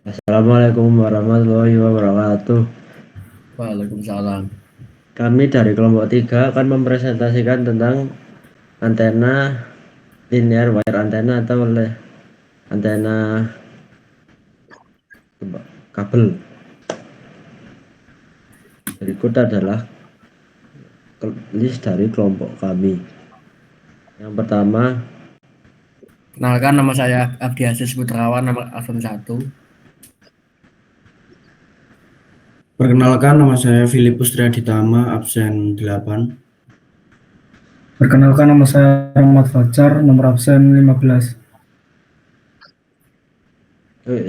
Assalamualaikum warahmatullahi wabarakatuh. Waalaikumsalam. Kami dari kelompok 3 akan mempresentasikan tentang antena linear wire antena atau antena kabel. Berikut adalah list dari kelompok kami. Yang pertama, Kenalkan, nama saya Abdi Aziz Putrawan, nomor absen 1. Perkenalkan, nama saya Filipus Triaditama, absen 8. Perkenalkan, nama saya Rahmat Fajar, nomor absen 15.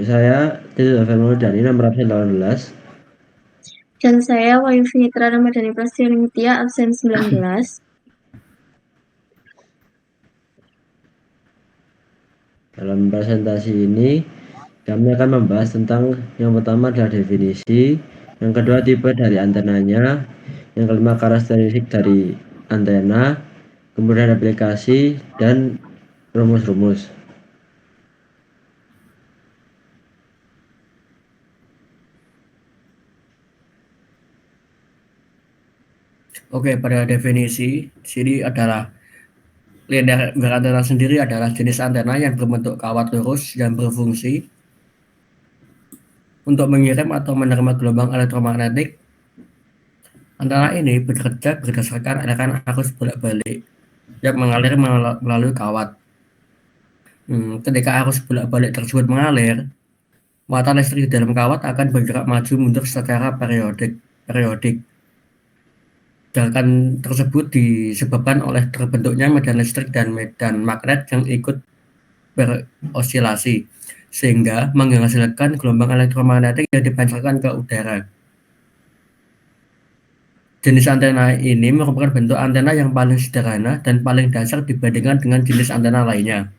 saya Tito Fermudani, nomor absen 18. Dan saya Wahyu Finitra Ramadhani Prasetyo Nitya, absen 19. Dalam presentasi ini, kami akan membahas tentang yang pertama adalah definisi, yang kedua tipe dari antenanya, yang kelima karakteristik dari antena, kemudian aplikasi dan rumus-rumus. Oke, pada definisi sini adalah linear wire antena sendiri adalah jenis antena yang berbentuk kawat lurus dan berfungsi untuk mengirim atau menerima gelombang elektromagnetik. Antena ini bekerja berdasarkan aliran arus bolak-balik yang mengalir melalui kawat. Ketika arus bolak-balik tersebut mengalir, mata listrik di dalam kawat akan bergerak maju mundur secara periodik. Gerakan tersebut disebabkan oleh terbentuknya medan listrik dan medan magnet yang ikut berosilasi, sehingga menghasilkan gelombang elektromagnetik yang dipancarkan ke udara. Jenis antena ini merupakan bentuk antena yang paling sederhana dan paling dasar dibandingkan dengan jenis antena lainnya.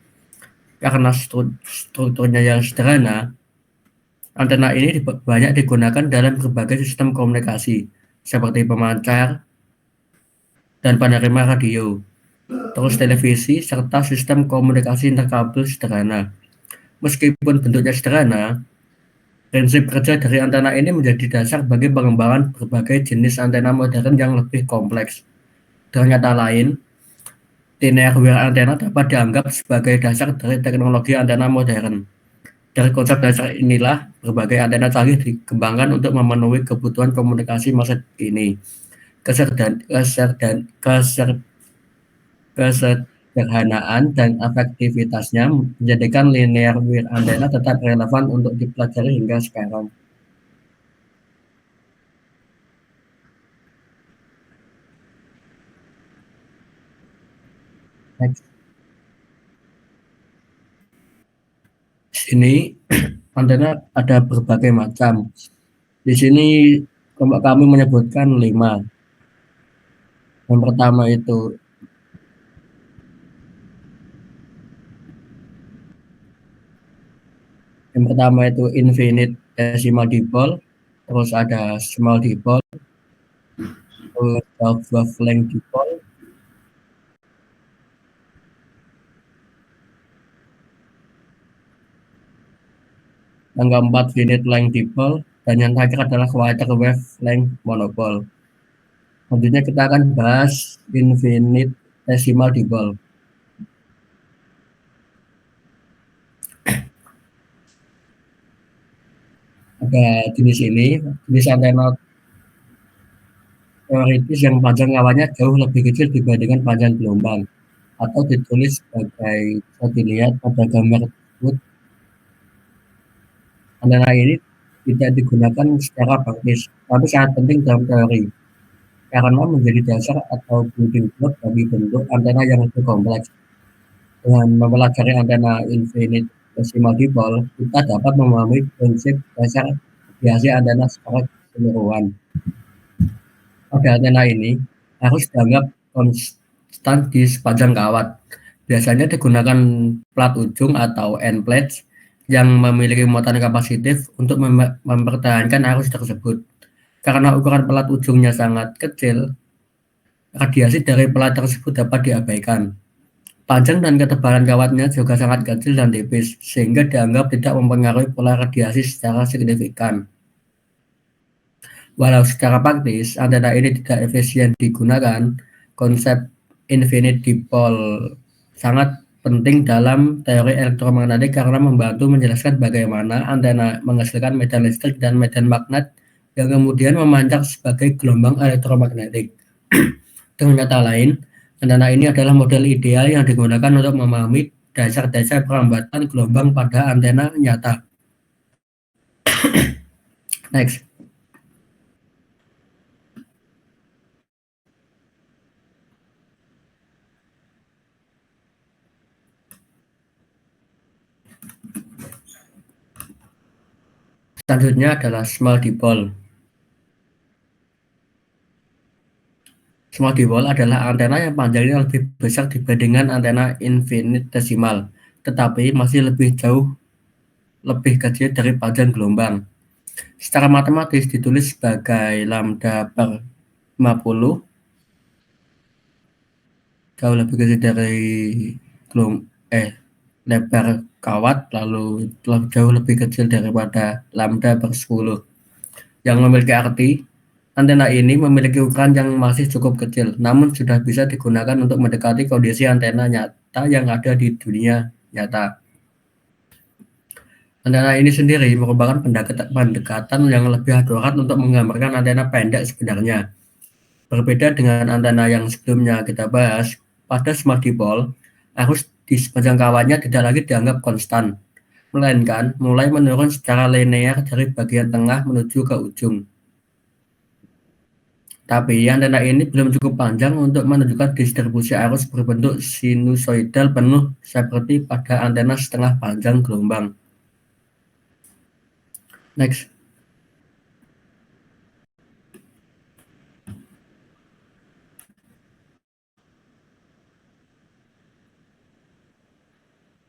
Karena strukturnya yang sederhana, antena ini banyak digunakan dalam berbagai sistem komunikasi, seperti pemancar dan penerima radio, terus televisi, serta sistem komunikasi interkabel sederhana. Meskipun bentuknya sederhana, prinsip kerja dari antena ini menjadi dasar bagi pengembangan berbagai jenis antena modern yang lebih kompleks. Dengan kata lain, linear wire antena dapat dianggap sebagai dasar dari teknologi antena modern. Dari konsep dasar inilah, berbagai antena canggih dikembangkan untuk memenuhi kebutuhan komunikasi masa kini. Kesederhanaan dan efektivitasnya menjadikan linear wire antena tetap relevan untuk dipelajari hingga sekarang. Next. Sini antena ada berbagai macam. Di sini kelompok kami menyebutkan 5. Yang pertama itu infinite decimal dipole, terus ada small dipole, terus wavelength dipole, yang keempat finite length dipole, dan yang terakhir adalah quarter wave length monopole. Selanjutnya kita akan bahas infinite decimal dipole. Ada jenis ini, jenis antena teoritis yang panjang kawannya jauh lebih kecil dibandingkan panjang gelombang, atau ditulis sebagai bisa dilihat pada gambar tersebut. Antena ini tidak digunakan secara praktis, tapi sangat penting dalam teori, karena menjadi dasar atau building block bagi bentuk antena yang lebih kompleks. Dengan mempelajari antena infinite decimal dipole, kita dapat memahami prinsip dasar biasa antena secara keseluruhan. Pada antena ini harus dianggap konstan di sepanjang kawat. Biasanya digunakan plat ujung atau end plates yang memiliki muatan kapasitif untuk mempertahankan arus tersebut. Karena ukuran plat ujungnya sangat kecil, radiasi dari plat tersebut dapat diabaikan. Panjang dan ketebalan kawatnya juga sangat kecil dan tipis, sehingga dianggap tidak mempengaruhi pola radiasi secara signifikan. Walau secara praktis antena ini tidak efisien digunakan, konsep infinite dipole sangat penting dalam teori elektromagnetik karena membantu menjelaskan bagaimana antena menghasilkan medan listrik dan medan magnet yang kemudian memancar sebagai gelombang elektromagnetik. Dengan kata lain, antena ini adalah model ideal yang digunakan untuk memahami dasar-dasar perlambatan gelombang pada antena nyata. Next. Selanjutnya adalah small dipole. Small dipole adalah antena yang panjangnya lebih besar dibandingkan antena infinitesimal, tetapi masih lebih kecil dari panjang gelombang. Secara matematis ditulis sebagai lambda per 50, jauh lebih kecil dari lebar kawat, lalu jauh lebih kecil daripada lambda per 10, yang memiliki arti antena ini memiliki ukuran yang masih cukup kecil, namun sudah bisa digunakan untuk mendekati kondisi antena nyata yang ada di dunia nyata. Antena ini sendiri merupakan pendekatan yang lebih akurat untuk menggambarkan antena pendek sebenarnya. Berbeda dengan antena yang sebelumnya kita bahas, pada small dipole, arus di sepanjang kawatnya tidak lagi dianggap konstan, melainkan mulai menurun secara linear dari bagian tengah menuju ke ujung. Tapi antena ini belum cukup panjang untuk menunjukkan distribusi arus berbentuk sinusoidal penuh seperti pada antena setengah panjang gelombang. Next.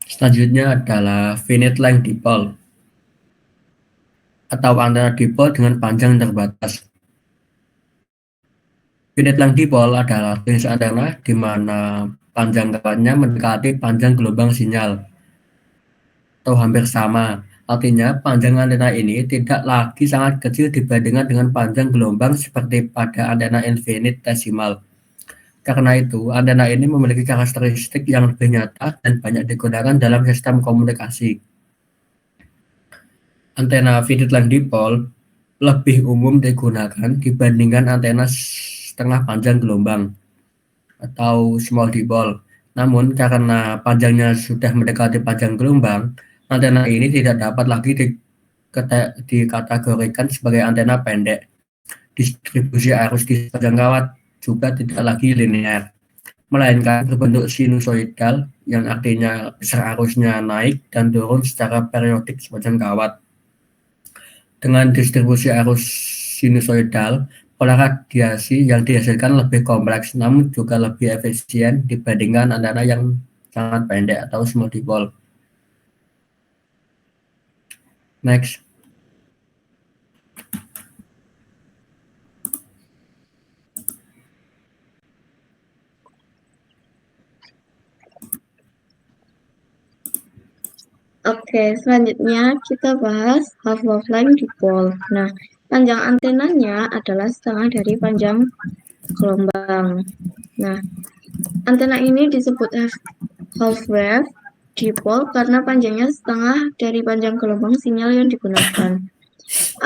Selanjutnya adalah finite length dipole atau antena dipole dengan panjang terbatas. Finite length dipole adalah jenis antena di mana panjang kawatnya mendekati panjang gelombang sinyal atau hampir sama. Artinya panjang antena ini tidak lagi sangat kecil dibandingkan dengan panjang gelombang seperti pada antena infinitesimal. Karena itu, antena ini memiliki karakteristik yang lebih nyata dan banyak digunakan dalam sistem komunikasi. Antena finite length dipole lebih umum digunakan dibandingkan antena setengah panjang gelombang atau small dipole. Namun karena panjangnya sudah mendekati panjang gelombang, antena ini tidak dapat lagi dikategorikan sebagai antena pendek. Distribusi arus di sepanjang kawat juga tidak lagi linear, melainkan berbentuk sinusoidal, yang artinya besar arusnya naik dan turun secara periodik sepanjang kawat. Dengan distribusi arus sinusoidal, pola radiasi yang dihasilkan lebih kompleks namun juga lebih efisien dibandingkan antena yang sangat pendek atau small dipole. Next. Oke, selanjutnya kita bahas half-wave dipole. Nah, panjang antenanya adalah setengah dari panjang gelombang. Nah, antena ini disebut half-wave dipole karena panjangnya setengah dari panjang gelombang sinyal yang digunakan.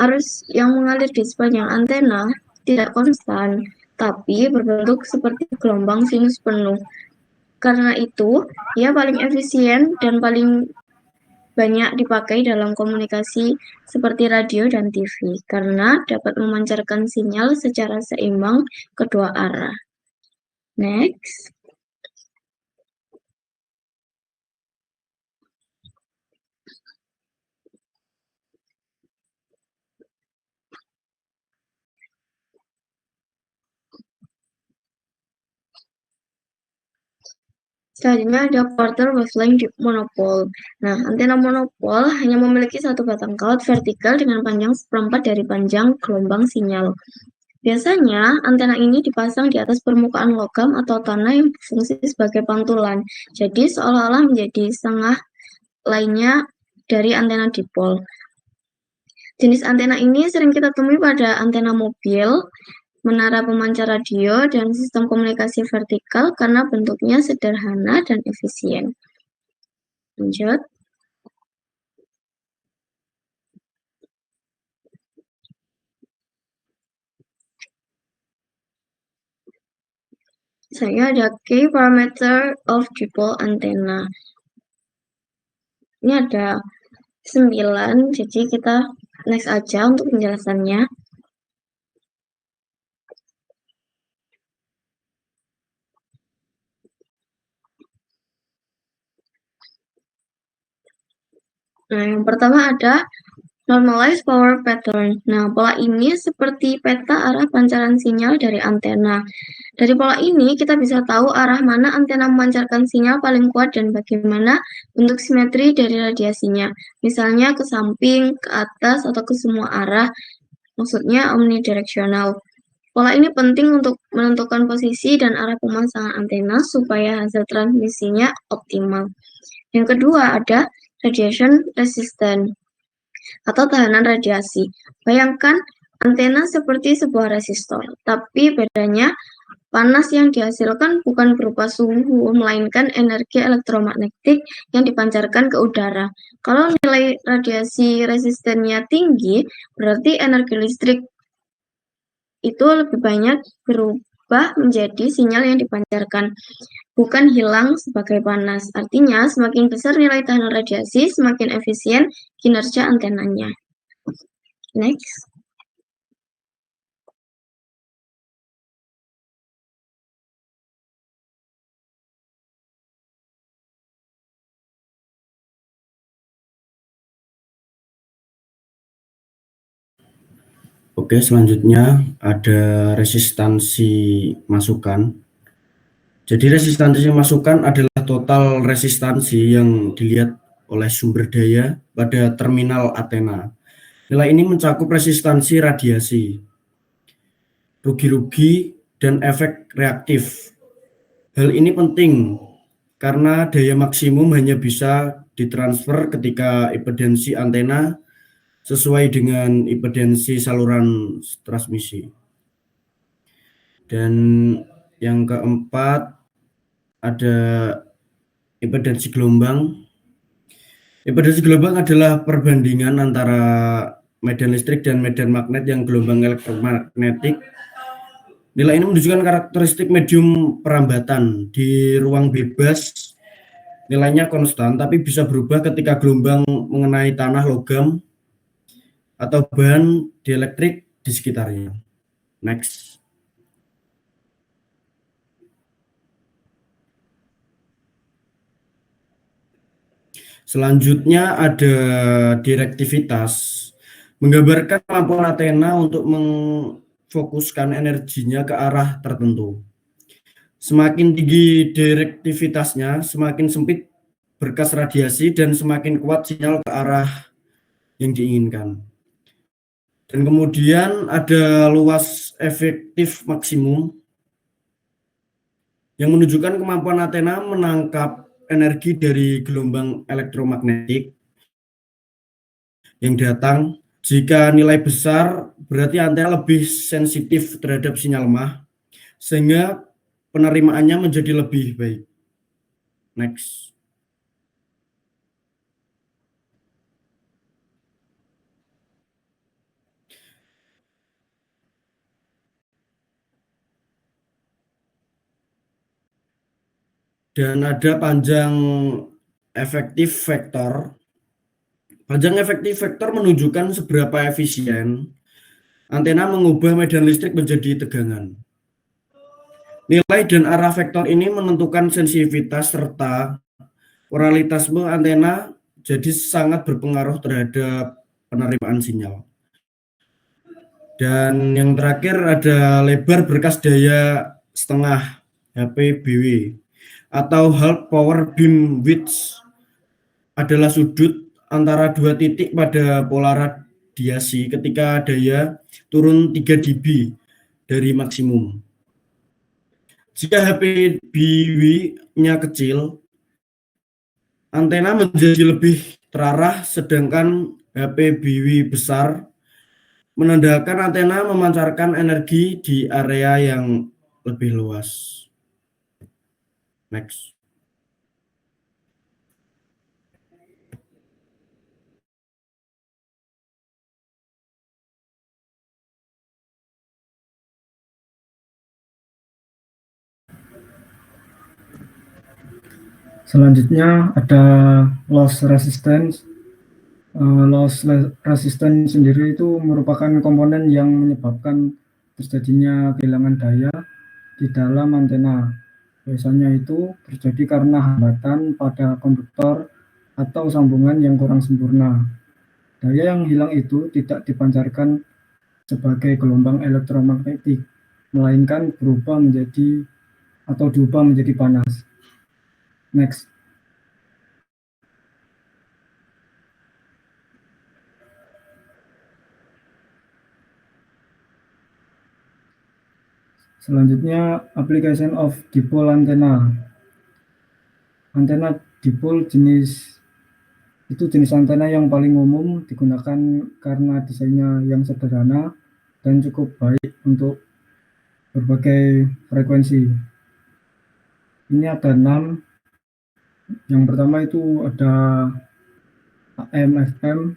Arus yang mengalir di sepanjang antena tidak konstan, tapi berbentuk seperti gelombang sinus penuh. Karena itu, ia paling efisien dan paling banyak dipakai dalam komunikasi seperti radio dan TV, karena dapat memancarkan sinyal secara seimbang kedua arah. Next. Selanjutnya ada quarter wavelength monopole. Nah, antena monopole hanya memiliki satu batang kawat vertikal dengan panjang seperempat dari panjang gelombang sinyal. Biasanya, antena ini dipasang di atas permukaan logam atau tanah yang berfungsi sebagai pantulan. Jadi, seolah-olah menjadi setengah lainnya dari antena dipol. Jenis antena ini sering kita temui pada antena mobil, menara pemancar radio, dan sistem komunikasi vertikal karena bentuknya sederhana dan efisien. Lanjut. Saya ada key parameter of dipole antenna. Ini ada 9, jadi kita next aja untuk penjelasannya. Nah, yang pertama ada normalized power pattern. Nah, pola ini seperti peta arah pancaran sinyal dari antena. Dari pola ini, kita bisa tahu arah mana antena memancarkan sinyal paling kuat dan bagaimana bentuk simetri dari radiasinya. Misalnya ke samping, ke atas, atau ke semua arah. Maksudnya omnidirectional. Pola ini penting untuk menentukan posisi dan arah pemasangan antena supaya hasil transmisinya optimal. Yang kedua ada radiation resistant atau tahanan radiasi. Bayangkan antena seperti sebuah resistor, tapi bedanya panas yang dihasilkan bukan berupa suhu, melainkan energi elektromagnetik yang dipancarkan ke udara. Kalau nilai radiasi resistennya tinggi, berarti energi listrik itu lebih banyak berubah menjadi sinyal yang dipancarkan, bukan hilang sebagai panas. Artinya, semakin besar nilai tahanan radiasi, semakin efisien kinerja antenanya. Next. Oke, selanjutnya ada resistansi masukan. Jadi resistansi masukan adalah total resistansi yang dilihat oleh sumber daya pada terminal antena. Nilai ini mencakup resistansi radiasi, rugi-rugi, dan efek reaktif. Hal ini penting karena daya maksimum hanya bisa ditransfer ketika impedansi antena sesuai dengan impedansi saluran transmisi. Dan yang keempat ada impedansi gelombang. Impedansi gelombang adalah perbandingan antara medan listrik dan medan magnet yang gelombang elektromagnetik. Nilai ini menunjukkan karakteristik medium perambatan. Di ruang bebas nilainya konstan, tapi bisa berubah ketika gelombang mengenai tanah, logam, atau bahan dielektrik di sekitarnya. Next. Selanjutnya ada direktivitas, menggambarkan kemampuan antena untuk memfokuskan energinya ke arah tertentu. Semakin tinggi direktivitasnya, semakin sempit berkas radiasi dan semakin kuat sinyal ke arah yang diinginkan. Dan kemudian ada luas efektif maksimum yang menunjukkan kemampuan antena menangkap energi dari gelombang elektromagnetik yang datang. Jika nilai besar, berarti antena lebih sensitif terhadap sinyal lemah, sehingga penerimaannya menjadi lebih baik. Next. Dan ada panjang efektif vektor. Panjang efektif vektor menunjukkan seberapa efisien antena mengubah medan listrik menjadi tegangan. Nilai dan arah vektor ini menentukan sensitivitas serta pluralitasme antena, jadi sangat berpengaruh terhadap penerimaan sinyal. Dan yang terakhir ada lebar berkas daya setengah HPBW atau half power beam width, adalah sudut antara dua titik pada pola radiasi ketika daya turun 3 dB dari maksimum. Jika HPBW-nya kecil, antena menjadi lebih terarah, sedangkan HPBW besar menandakan antena memancarkan energi di area yang lebih luas. Next. Selanjutnya ada loss resistance. Loss resistance sendiri itu merupakan komponen yang menyebabkan terjadinya kehilangan daya di dalam antena. Biasanya itu terjadi karena hambatan pada konduktor atau sambungan yang kurang sempurna. Daya yang hilang itu tidak dipancarkan sebagai gelombang elektromagnetik, melainkan berubah menjadi atau diubah menjadi panas. Next. Selanjutnya, application of dipole antenna. Antena dipole jenis antena yang paling umum digunakan karena desainnya yang sederhana dan cukup baik untuk berbagai frekuensi. Ini ada 6. Yang pertama itu ada AM, FM,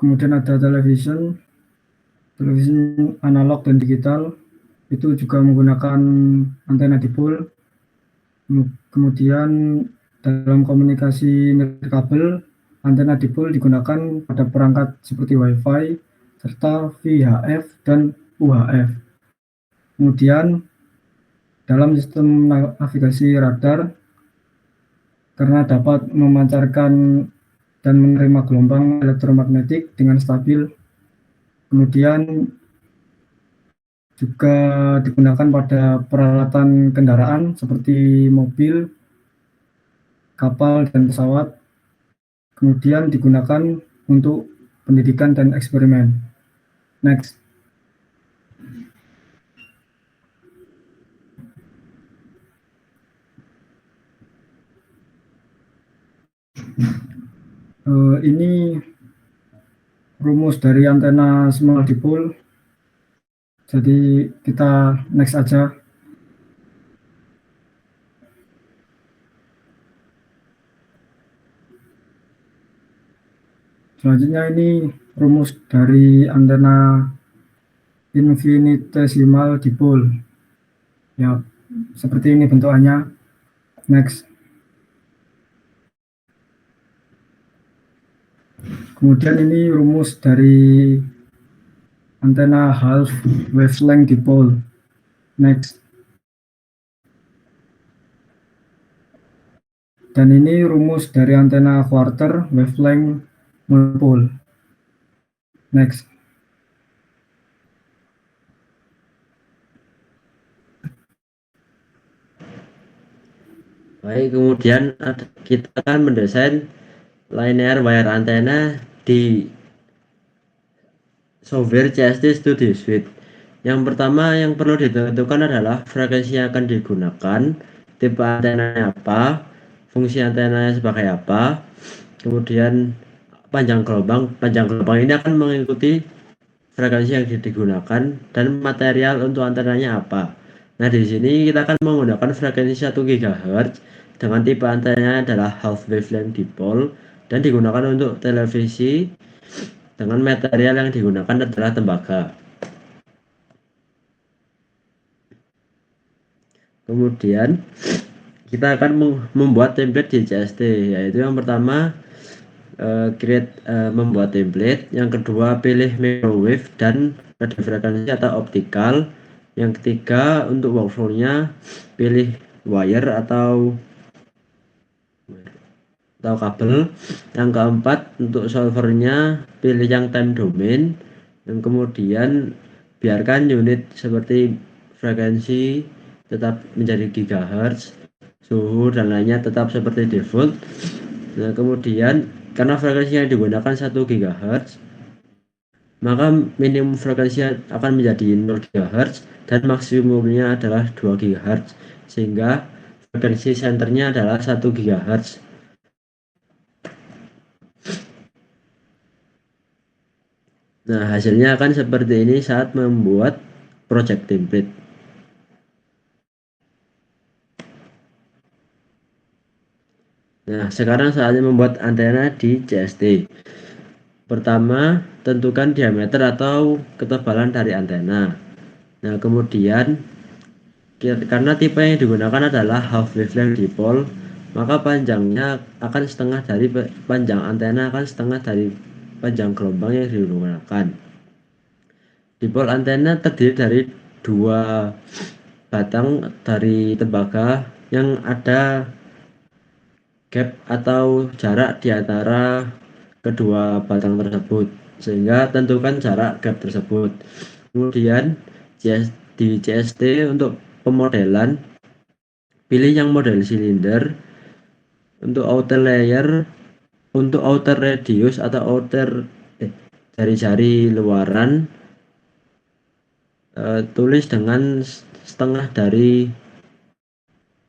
kemudian ada television analog dan digital, itu juga menggunakan antena dipole. Kemudian dalam komunikasi nirkabel, antena dipole digunakan pada perangkat seperti Wi-Fi, serta VHF dan UHF. Kemudian dalam sistem navigasi radar, karena dapat memancarkan dan menerima gelombang elektromagnetik dengan stabil. Kemudian juga digunakan pada peralatan kendaraan seperti mobil, kapal, dan pesawat. Kemudian digunakan untuk pendidikan dan eksperimen. Next. Ini rumus dari antena small dipole. Jadi kita next aja. Selanjutnya ini rumus dari antena infinitesimal dipole. Ya, seperti ini bentukannya. Next. Kemudian ini rumus dari antena half wavelength dipole. Next. Dan ini rumus dari antena quarter wavelength monopole. Next. Baik, kemudian kita akan mendesain linear wire antenna di software CST Studio Suite. Yang pertama yang perlu ditentukan adalah frekuensi yang akan digunakan, tipe antenanya apa, fungsi antenanya sebagai apa, kemudian panjang gelombang. Panjang gelombang ini akan mengikuti frekuensi yang digunakan dan material untuk antenanya apa. Nah, di sini kita akan menggunakan frekuensi 1 GHz dengan tipe antenanya adalah half wavelength dipole dan digunakan untuk televisi dengan material yang digunakan adalah tembaga. Kemudian kita akan membuat template di CST, yaitu yang pertama membuat template, yang kedua pilih microwave dan radio frekuensi atau optikal, yang ketiga untuk workflow-nya pilih wire atau kabel, yang keempat untuk solvernya pilih yang time domain, dan kemudian biarkan unit seperti frekuensi tetap menjadi gigahertz, suhu dan lainnya tetap seperti default. Nah, kemudian karena frekuensi yang digunakan 1 GHz, maka minimum frekuensinya akan menjadi 0 GHz dan maksimumnya adalah 2 GHz, sehingga frekuensi senternya adalah 1 GHz. Nah, hasilnya akan seperti ini saat membuat project template. Nah, sekarang saatnya membuat antena di CST. Pertama, tentukan diameter atau ketebalan dari antena. Nah, kemudian karena tipe yang digunakan adalah half wavelength dipole, maka panjangnya akan setengah dari panjang antena akan setengah dari panjang gelombang yang digunakan. Dipole antena terdiri dari 2 batang dari tembaga yang ada gap atau jarak di antara kedua batang tersebut, sehingga tentukan jarak gap tersebut. Kemudian di CST untuk pemodelan, pilih yang model silinder. Untuk outer layer, untuk outer radius atau outer jari-jari luaran, tulis dengan setengah dari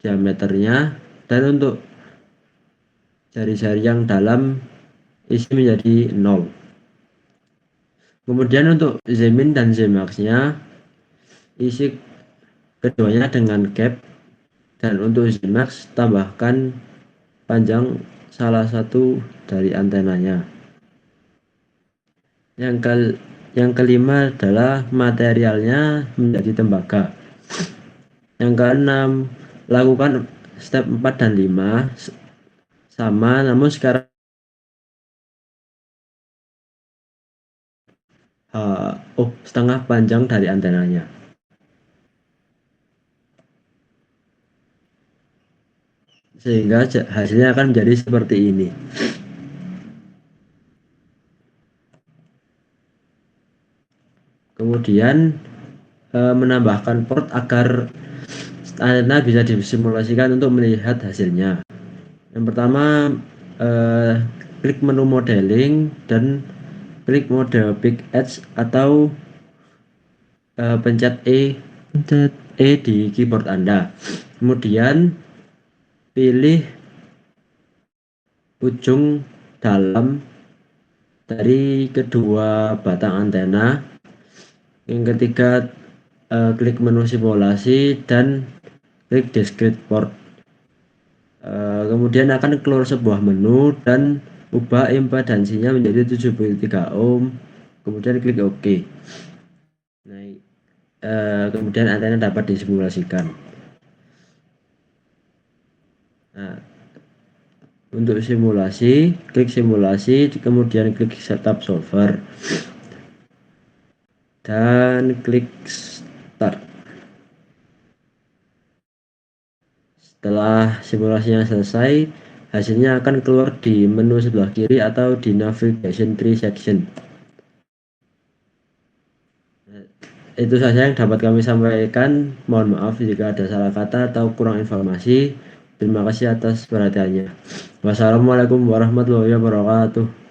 diameternya, dan untuk jari-jari yang dalam isi menjadi 0. Kemudian untuk zoom in dan zoom max nya, isi keduanya dengan gap, dan untuk zoom max tambahkan panjang salah satu dari antenanya. Yang kelima adalah materialnya menjadi tembaga. Yang keenam, lakukan step 4 dan 5 sama, namun sekarang setengah panjang dari antenanya. Sehingga hasilnya akan menjadi seperti ini. Kemudian menambahkan port agar antena bisa disimulasikan untuk melihat hasilnya. Yang pertama, klik menu modeling dan klik mode big edge atau pencet E di keyboard Anda. Kemudian pilih ujung dalam dari kedua batang antena. Yang ketiga, klik menu simulasi dan klik discrete port. Kemudian akan keluar sebuah menu dan ubah impedansinya menjadi 73 ohm. Kemudian klik OK. Nah, kemudian antena dapat disimulasikan. Nah, untuk simulasi, klik simulasi, kemudian klik setup solver dan klik start. Setelah simulasinya selesai, hasilnya akan keluar di menu sebelah kiri atau di navigation tree section. Itu saja yang dapat kami sampaikan. Mohon maaf jika ada salah kata atau kurang informasi. Terima kasih atas perhatiannya. Wassalamualaikum warahmatullahi wabarakatuh.